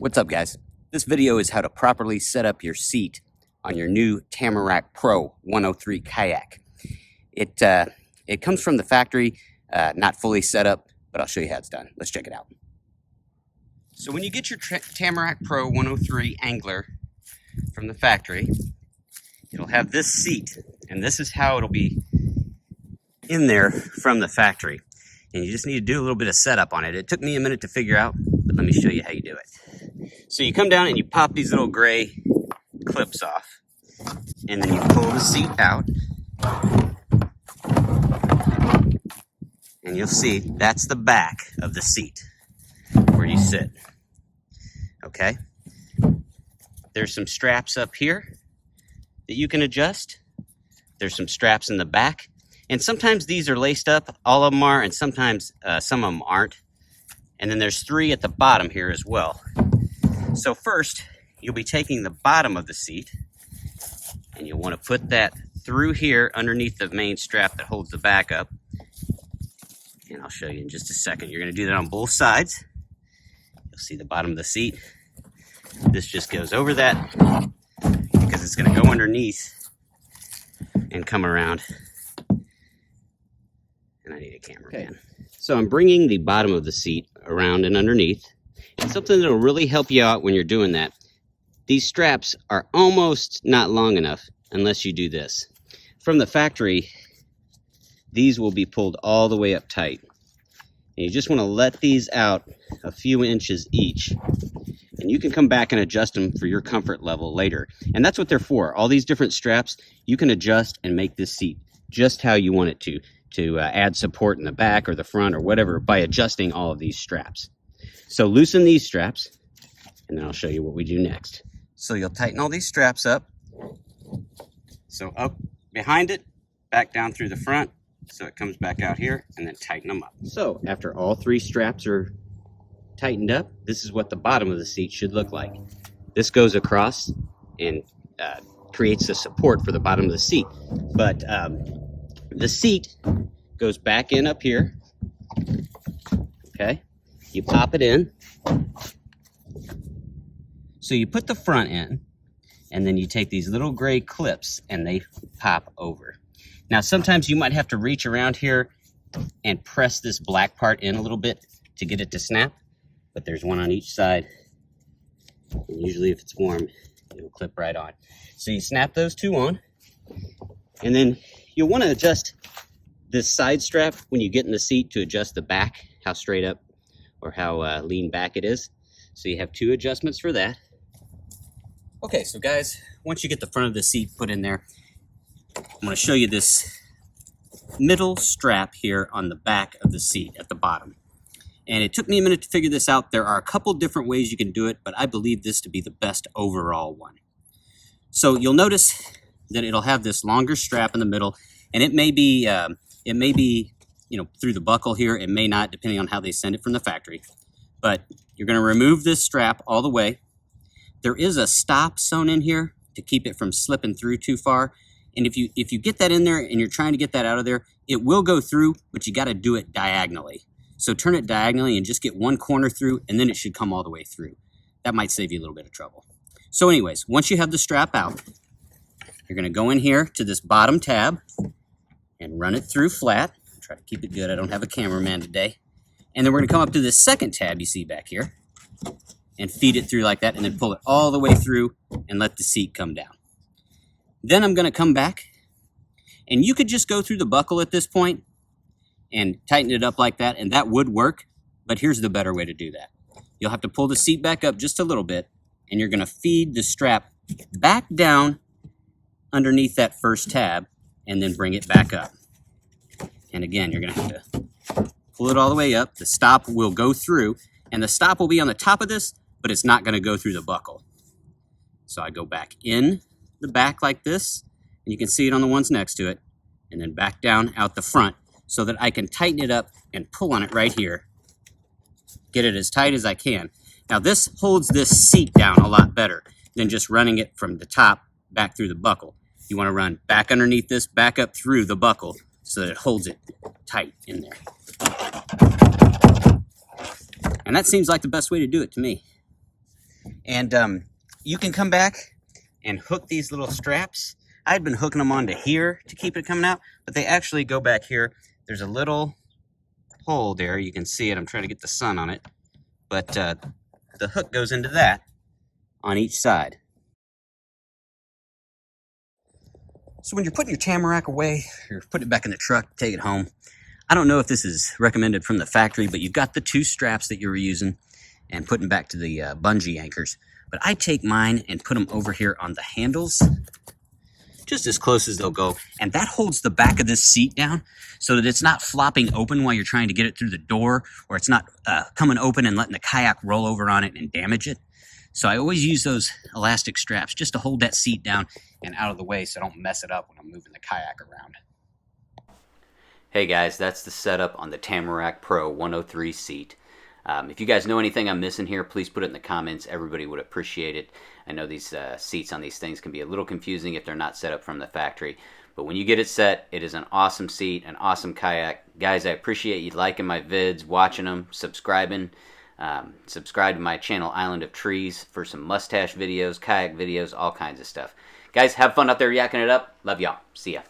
What's up, guys? This video is how to properly set up your seat on your new Tamarack Pro 103 Kayak. It comes from the factory, not fully set up, but I'll show you how it's done. Let's check it out. So when you get your Tamarack Pro 103 Angler from the factory, it'll have this seat, and this is how it'll be in there from the factory. And you just need to do a little bit of setup on it. It took me a minute to figure out, but let me show you how you do it. So you come down and you pop these little gray clips off, and then you pull the seat out, and you'll see that's the back of the seat where you sit. Okay? There's some straps up here that you can adjust. There's some straps in the back, and sometimes these are laced up, all of them are, and sometimes some of them aren't. And then there's 3 at the bottom here as well. So first, you'll be taking the bottom of the seat, and you'll want to put that through here underneath the main strap that holds the back up. And I'll show you in just a second. You're going to do that on both sides. You'll see the bottom of the seat. This just goes over that because it's going to go underneath and come around. And I need a cameraman. Okay. So I'm bringing the bottom of the seat around and underneath. And something that'll really help you out when you're doing that, these straps are almost not long enough unless you do this. From the factory, these will be pulled all the way up tight. And you just want to let these out a few inches each. And you can come back and adjust them for your comfort level later. And that's what they're for. All these different straps, you can adjust and make this seat just how you want it to add support in the back or the front or whatever by adjusting all of these straps. So loosen these straps, and then I'll show you what we do next. So you'll tighten all these straps up. So up behind it, back down through the front, so it comes back out here, and then tighten them up. So after all 3 straps are tightened up, this is what the bottom of the seat should look like. This goes across and creates the support for the bottom of the seat. But the seat goes back in up here, okay? You pop it in. So you put the front in, and then you take these little gray clips and they pop over. Now sometimes you might have to reach around here and press this black part in a little bit to get it to snap, but there's one on each side. And usually if it's warm, it'll clip right on. So you snap those 2 on, and then you'll want to adjust this side strap when you get in the seat to adjust the back, how straight up or how lean back it is. So you have 2 adjustments for that. Okay, so guys, once you get the front of the seat put in there, I'm going to show you this middle strap here on the back of the seat at the bottom. And it took me a minute to figure this out. There are a couple different ways you can do it, but I believe this to be the best overall one. So you'll notice that it'll have this longer strap in the middle, and it may be through the buckle here. It may not, depending on how they send it from the factory. But you're going to remove this strap all the way. There is a stop sewn in here to keep it from slipping through too far. And if you get that in there and you're trying to get that out of there, it will go through, but you got to do it diagonally. So turn it diagonally and just get one corner through, and then it should come all the way through. That might save you a little bit of trouble. So anyways, once you have the strap out, you're going to go in here to this bottom tab and run it through flat. Try to keep it good. I don't have a cameraman today. And then we're going to come up to this second tab you see back here and feed it through like that, and then pull it all the way through and let the seat come down. Then I'm going to come back, and you could just go through the buckle at this point and tighten it up like that, and that would work. But here's the better way to do that. You'll have to pull the seat back up just a little bit, and you're going to feed the strap back down underneath that first tab and then bring it back up. And again, you're going to have to pull it all the way up. The stop will go through, and the stop will be on the top of this, but it's not going to go through the buckle. So I go back in the back like this, and you can see it on the ones next to it, and then back down out the front so that I can tighten it up and pull on it right here. Get it as tight as I can. Now this holds this seat down a lot better than just running it from the top back through the buckle. You want to run back underneath this, back up through the buckle so that it holds it tight in there. And that seems like the best way to do it to me. And you can come back and hook these little straps. I'd been hooking them onto here to keep it coming out, but they actually go back here. There's a little hole there. You can see it. I'm trying to get the sun on it. But the hook goes into that on each side. So when you're putting your Tamarack away, or putting it back in the truck, take it home, I don't know if this is recommended from the factory, but you've got the 2 straps that you were using and putting back to the bungee anchors. But I take mine and put them over here on the handles, just as close as they'll go. And that holds the back of this seat down so that it's not flopping open while you're trying to get it through the door, or it's not coming open and letting the kayak roll over on it and damage it. So I always use those elastic straps just to hold that seat down and out of the way so I don't mess it up when I'm moving the kayak around. Hey guys, that's the setup on the Tamarack Pro 103 seat. If you guys know anything I'm missing here, please put it in the comments. Everybody would appreciate it. I know these seats on these things can be a little confusing if they're not set up from the factory. But when you get it set, it is an awesome seat, an awesome kayak. Guys, I appreciate you liking my vids, watching them, subscribing. Subscribe to my channel, Island of Trees, for some mustache videos, kayak videos, all kinds of stuff. Guys, have fun out there yakking it up. Love y'all. See ya.